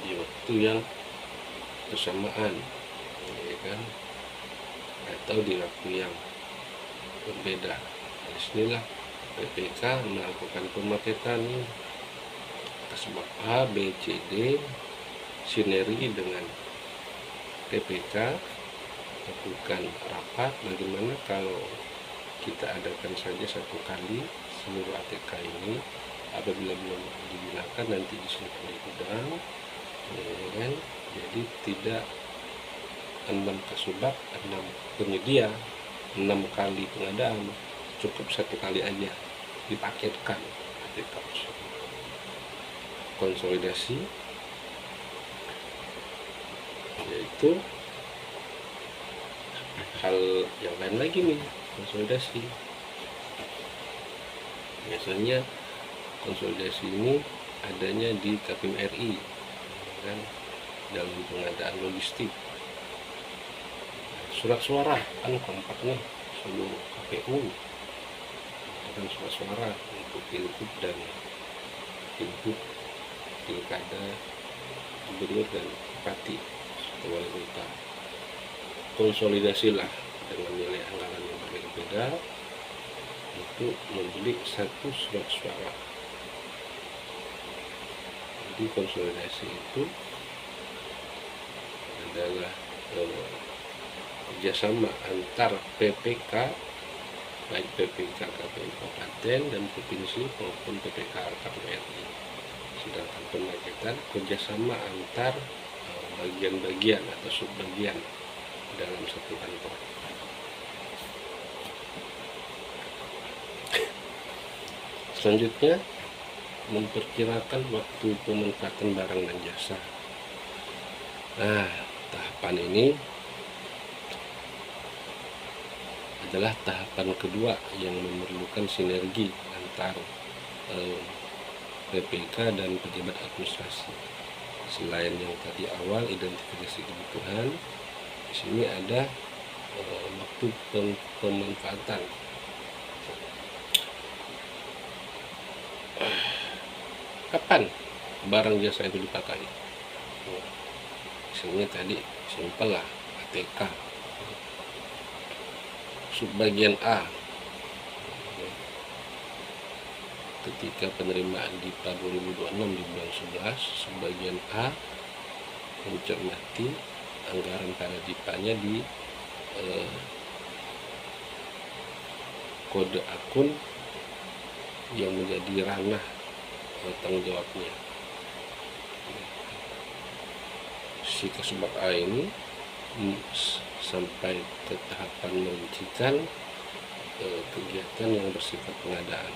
Di waktu yang bersamaan, ya kan? Atau di waktu yang berbeda. Disinilah PPK melakukan pemaketan Kasubag A, B, C, D sinergi dengan PPK, lakukan rapat bagaimana kalau kita adakan saja satu kali seluruh ATK ini, apabila belum digunakan nanti disimpan di gudang, ya kan? Jadi tidak 6 kasubag, 6 penyedia, 6 kali pengadaan, cukup satu kali aja dipaketkan. Konsolidasi yaitu hal yang lain lagi nih. Konsolidasi biasanya konsolidasi ini adanya di KPM RI, kan, dalam pengadaan logistik. Surat suara kan kompak nih seluruh KPU, dan surat suara untuk pilgub dan pilkada gubernur dan bupati atau wali kota. Konsolidasilah dengan nilai anggaran yang berbeda-beda untuk membeli satu surat suara. Jadi konsolidasi itu adalah kerjasama antar PPK, baik PPK KPU Kabupaten dan Provinsi maupun PPK KPU RI. Sedangkan pemaketan kerjasama antar bagian-bagian atau subbagian dalam satu kantor. Selanjutnya, memperkirakan waktu pemanfaatan barang dan jasa. Nah, tahapan ini adalah tahapan kedua yang memerlukan sinergi antar PPK dan pejabat administrasi. Selain yang tadi awal identifikasi kebutuhan, di sini ada waktu pemanfaatan. Kapan barang jasa itu dipakai? Misalnya tadi simpel lah, ATK. Subbagian A, ketika penerimaan DIPA 2026 di bulan 11, subbagian A mencermati anggaran para DIPA-nya di kode akun yang menjadi ranah tanggung jawabnya. Si Kasubag A ini sampai ke tahapan merincikan kegiatan yang bersifat pengadaan.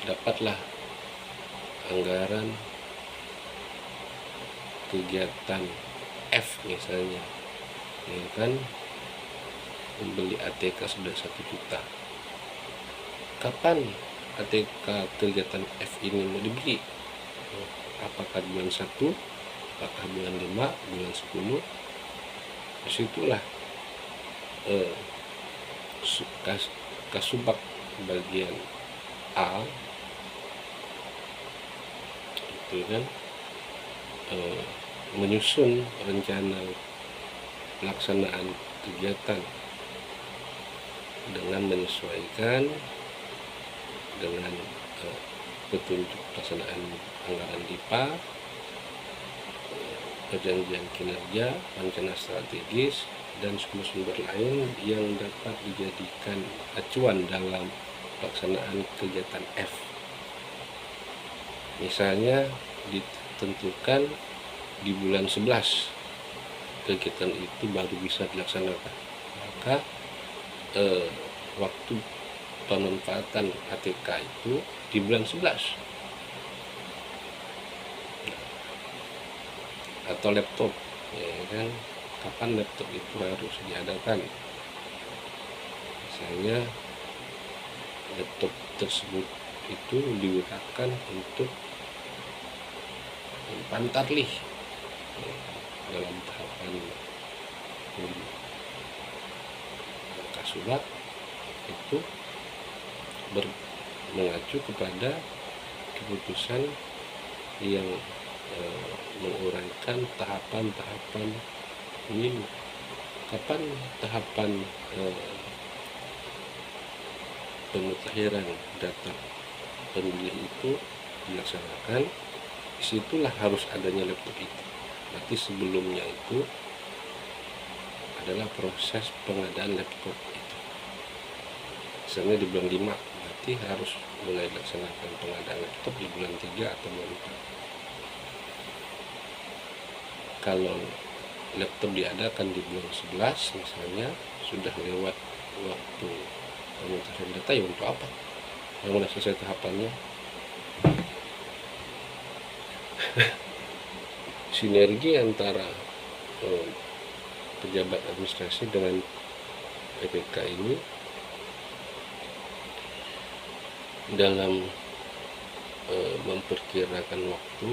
Dapatlah anggaran kegiatan F misalnya, ya kan, membeli ATK sudah 1 juta. Kapan ATK kegiatan F ini mau dibeli? Apakah bulan 1, apakah bulan 5, bulan 10? Disitulah Kasubag bagian A itu kan menyusun rencana pelaksanaan kegiatan dengan menyesuaikan dengan petunjuk pelaksanaan anggaran DIPA, perjanjian kinerja, rencana strategis, dan sumber-sumber lain yang dapat dijadikan acuan dalam pelaksanaan kegiatan F. Misalnya ditentukan di bulan 11 kegiatan itu baru bisa dilaksanakan, maka waktu pemanfaatan ATK itu di bulan 11. Atau laptop, ya kan, kapan laptop itu harus diadakan. Misalnya laptop tersebut itu digunakan untuk pantarlih dalam tahapan kasulat itu mengacu kepada keputusan yang menguraikan tahapan-tahapan pemilu. Kapan tahapan pemutahiran data pemilih itu dilaksanakan, disitulah harus adanya laptop itu. Berarti sebelumnya itu adalah proses pengadaan laptop itu. Misalnya di bulan 5, berarti harus mulai dilaksanakan pengadaan laptop di bulan 3 atau bulan 4. Kalau laptop diadakan di bulan 11 misalnya, sudah lewat waktu pemutahiran data, ya untuk apa? Yang sudah selesai tahapannya. Sinergi antara pejabat administrasi dengan PPK ini dalam memperkirakan waktu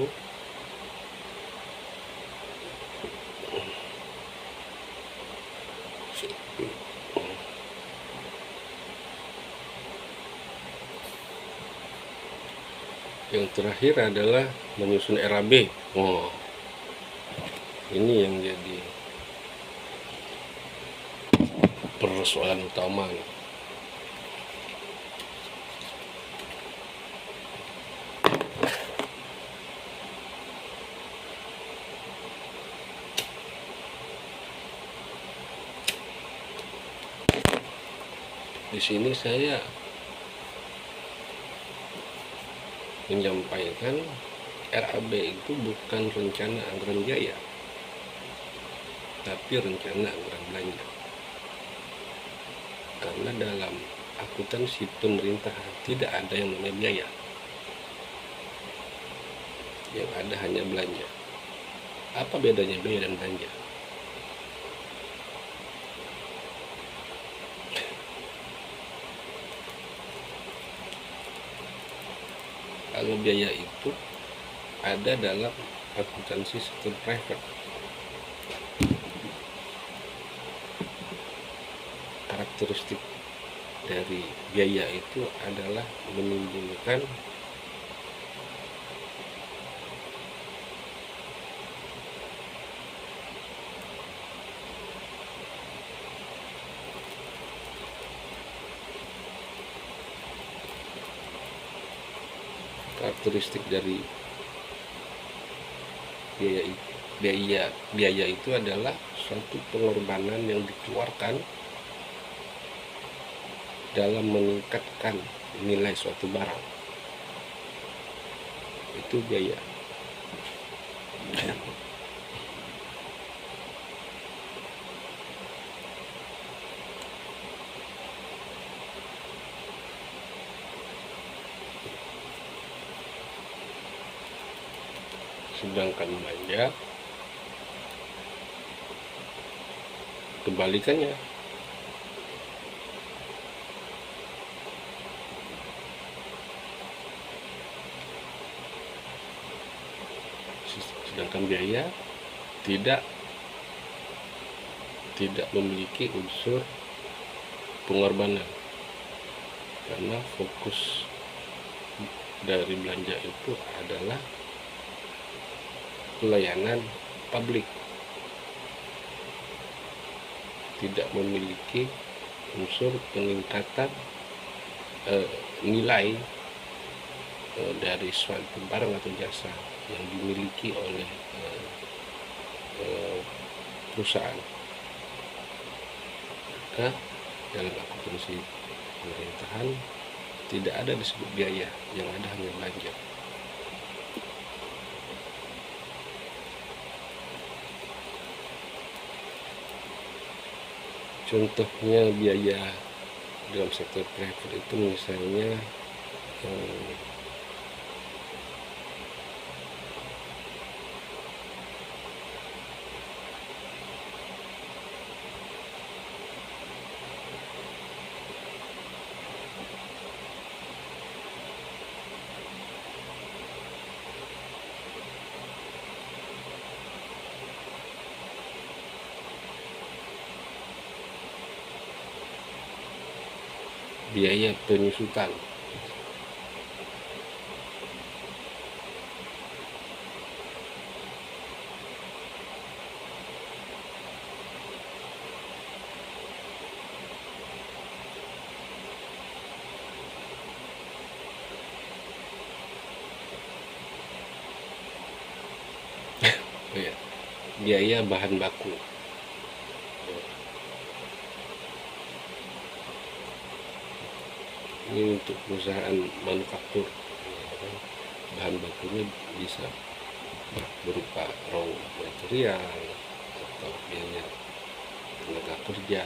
yang terakhir adalah menyusun RAB. Ini yang jadi persoalan utama. Di sini saya menyampaikan RAB itu bukan rencana anggaran biaya, tapi rencana anggaran belanja. Karena dalam akuntansi pemerintahan tidak ada yang namanya biaya, yang ada hanya belanja. Apa bedanya biaya dan belanja? Kalau biaya itu ada dalam akuntansi sektor private. Karakteristik dari biaya itu adalah menimbulkan biaya itu adalah suatu pengorbanan yang dikeluarkan dalam meningkatkan nilai suatu barang. Itu biaya. Sedangkan belanja kebalikannya. Sedangkan biaya tidak memiliki unsur pengorbanan, karena fokus dari belanja itu adalah pelayanan publik, tidak memiliki unsur peningkatan nilai dari suatu barang atau jasa yang dimiliki oleh perusahaan, maka dalam akuntansi pemerintahan tidak ada disebut biaya, yang ada hanya belanja. Contohnya biaya dalam sektor private itu misalnya biaya penyusutan. Oh ya, biaya bahan baku. Ini untuk perusahaan manufaktur, bahan bakunya bisa berupa raw material atau biaya tenaga kerja,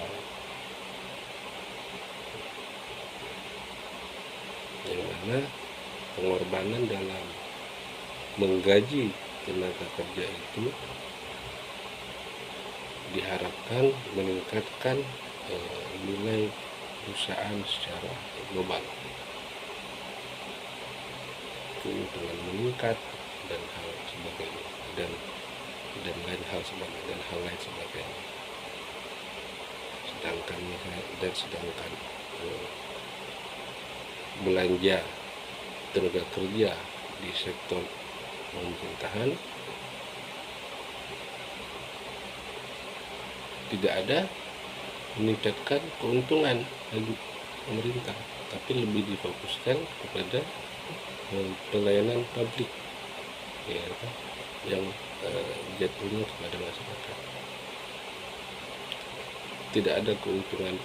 yang mana pengorbanan dalam menggaji tenaga kerja itu diharapkan meningkatkan nilai perusahaan secara global, keuntungan meningkat dan hal sebagainya, dan lain hal sebagainya. Sedangkan belanja tenaga kerja di sektor pemerintahan tidak ada meningkatkan keuntungan bagi pemerintah, tapi lebih difokuskan kepada pelayanan publik, ya, yang jatuhnya kepada masyarakat. Tidak ada keuntungan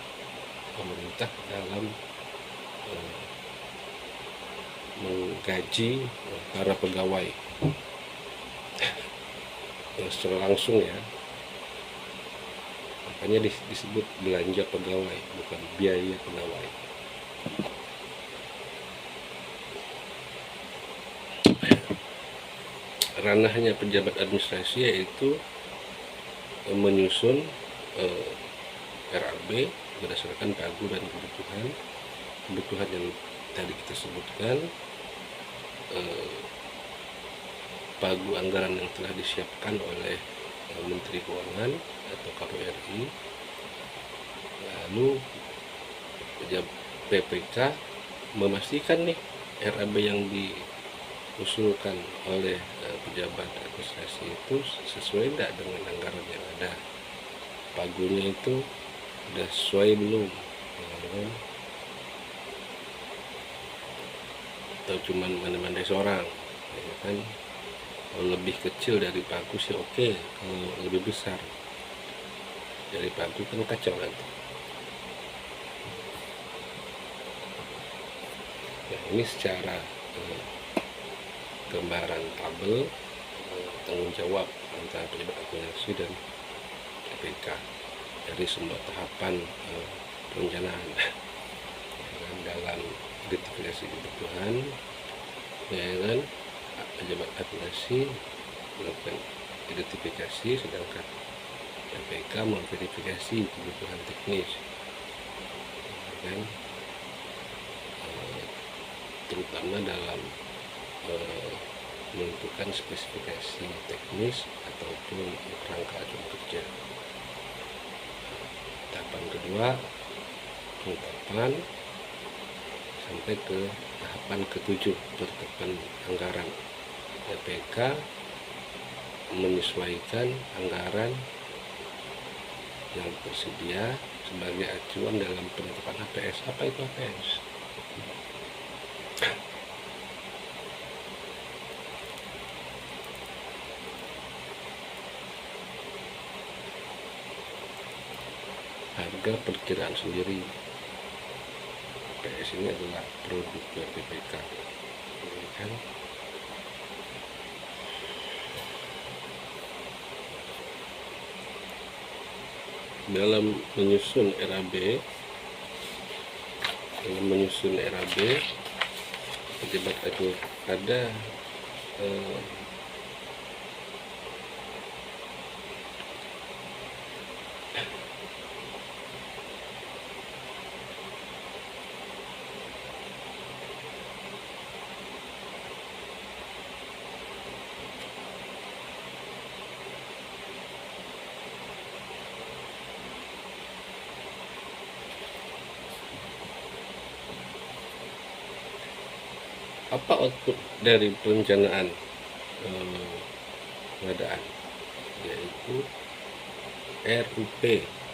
pemerintah dalam menggaji para pegawai yang secara langsung, ya. Makanya disebut belanja pegawai, bukan biaya pegawai. Ranahnya pejabat administrasi yaitu menyusun RAB berdasarkan pagu dan kebutuhan yang tadi kita sebutkan, pagu anggaran yang telah disiapkan oleh Menteri Keuangan atau KPRI, lalu PPK memastikan nih RAB yang diusulkan oleh pejabat administrasi itu sesuai tidak dengan anggaran yang ada, pagunya itu sudah sesuai belum, ya, atau cuman mandai-mandai seorang, ya kan. Kalau lebih kecil dari pagu sih oke, kalau lebih besar dari pagu kan kacau nanti. Nah, ini secara gambaran tabel tanggung jawab antara pejabat administrasi dan PPK dari semua tahapan perencanaan dalam identifikasi kebutuhan, ya kan. Pejabat administrasi melakukan identifikasi, sedangkan PPK memverifikasi kebutuhan teknis, ya kan? Terutama dalam menentukan spesifikasi teknis ataupun kerangka acuan kerja. Tahapan kedua, pengungkapan, sampai ke tahapan ketujuh, penetapan anggaran. PPK menyesuaikan anggaran yang tersedia sebagai acuan dalam penetapan APS. Apa itu APS? harga perkiraan sendiri. PS ini adalah produk dari BPK, ya kan? Dalam menyusun RAB, pejabat itu ada apa output dari perencanaan pengadaan, yaitu RUP,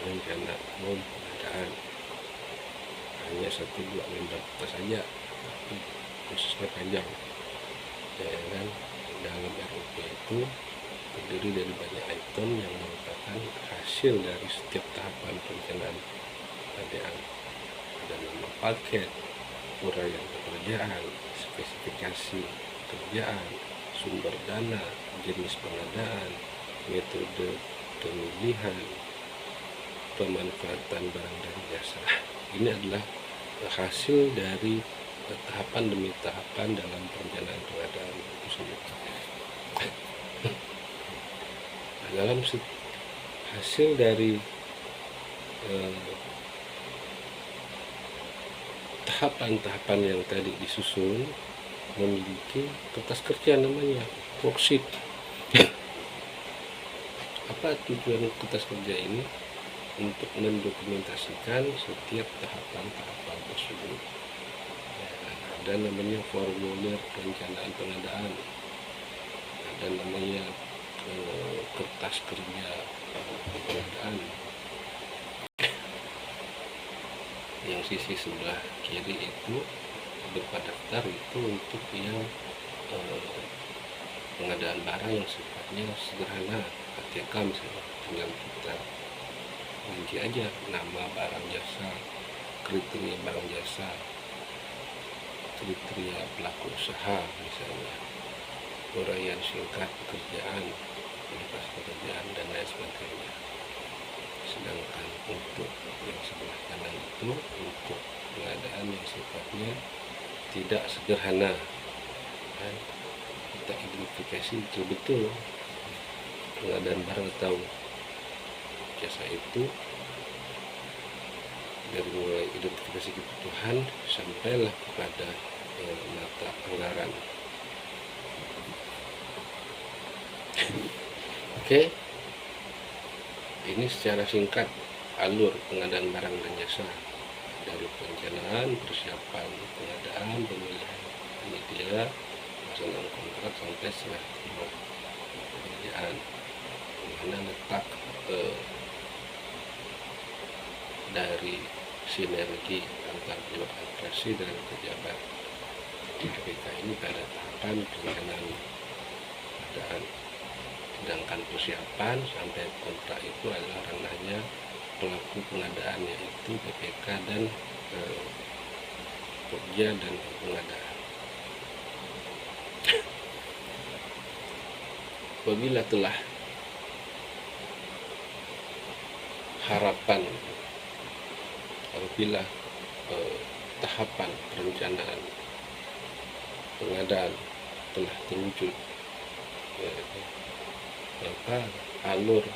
rencana umum pengadaan. Hanya 1-2 lembar kertas saja, tapi prosesnya panjang, ya kan? Dalam RUP itu terdiri dari banyak item yang merupakan hasil dari setiap tahapan perencanaan pengadaan. Ada nama paket, uraian pekerjaan, spesifikasi pekerjaan, sumber dana, jenis pengadaan, metode pemilihan, pemanfaatan barang dan jasa. Ini adalah hasil dari tahapan demi tahapan dalam perencanaan pengadaan itu sendiri. Nah, dalam hasil dari tahapan-tahapan yang tadi disusun memiliki kertas kerja namanya worksheet. Apa tujuan kertas kerja ini? Untuk mendokumentasikan setiap tahapan-tahapan tersebut. Ada namanya formulir perencanaan pengadaan, ada namanya kertas kerja pengadaan. Yang sisi sebelah kiri itu berupa daftar, itu untuk yang pengadaan barang yang sifatnya sederhana, ATK misalnya, tinggal kita kunci aja nama barang jasa, kriteria barang jasa, kriteria pelaku usaha misalnya, uraian singkat pekerjaan, pekerjaan dan lain sebagainya. Sedangkan untuk yang sebelah kanan itu untuk pengadaan yang sifatnya tidak sederhana, kan? Kita identifikasi betul-betul pengadaan barang atau jasa itu dari mulai identifikasi kebutuhan sampailah kepada mata anggaran. Oke. Ini secara singkat alur pengadaan barang dan jasa dari perencanaan, persiapan pengadaan, pemilihan penyedia, pelaksanaan kontrak sampai serah terima pekerjaan. Di mana letak dari sinergi antar pejabat administrasi dan pejabat BPK ini pada tahapan perencanaan pengadaan. Sedangkan persiapan sampai kontrak itu adalah ranahnya pelaku pengadaan, yaitu BPK dan Pokja dan pengadaan. Apabila telah apabila tahapan perencanaan pengadaan telah terwujud, maka alur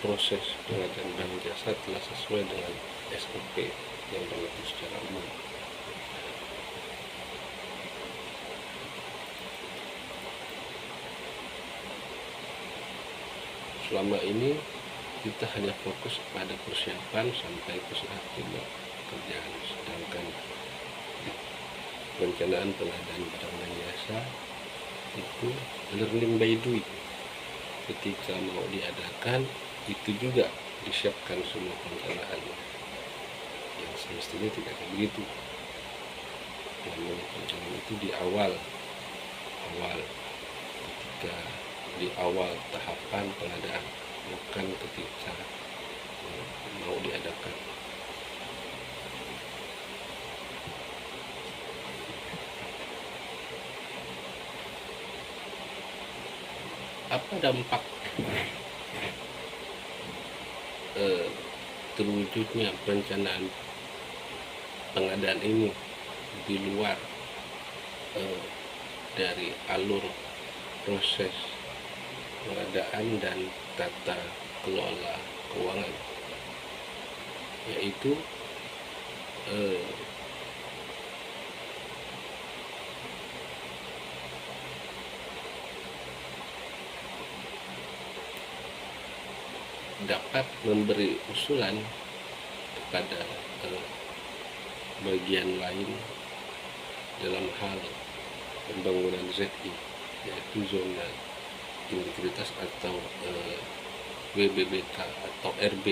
proses pengadaan barang jasa telah sesuai dengan SOP yang berlaku secara umum. Selama ini kita hanya fokus pada persiapan sampai ke serah terima pekerjaan, sedangkan perencanaan pengadaan barang dan jasa itu learning by doing. Ketika mau diadakan itu juga disiapkan semua perencanaan, yang semestinya tidak begitu. Namanya perencanaan itu di awal ketika di awal tahapan pengadaan, bukan ketika mau diadakan. Apa dampak terwujudnya perencanaan pengadaan ini di luar dari alur proses pengadaan dan tata kelola keuangan, yaitu dapat memberi usulan kepada bagian lain dalam hal pembangunan ZI, yaitu zona integritas atau WBBK atau RB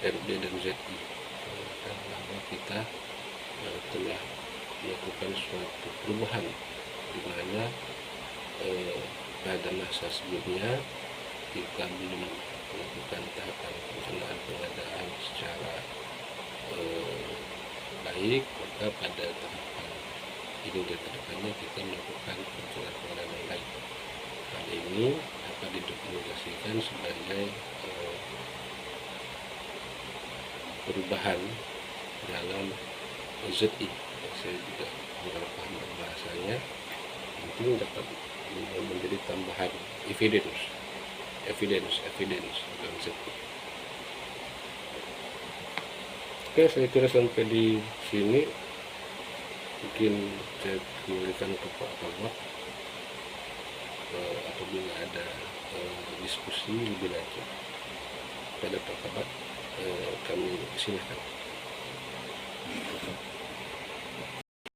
dan ZI, karena kita telah melakukan suatu perubahan di mana pada masa sebelumnya kita belum melakukan tahapan perencanaan pengadaan secara baik, maka pada tahapan ini dan kedepannya kita melakukan perencanaan pengadaan yang baik. Hal ini dapat didokumentasikan sebagai perubahan dalam ZI. Saya juga kurang paham bahasanya, mungkin dapat menjadi tambahan evidence dalam ZI. Oke, saya kira sampai di sini. Mungkin saya kembalikan ke Pak Kabak apabila ada diskusi lebih lanjut pada Pak Kabak, kami silakan.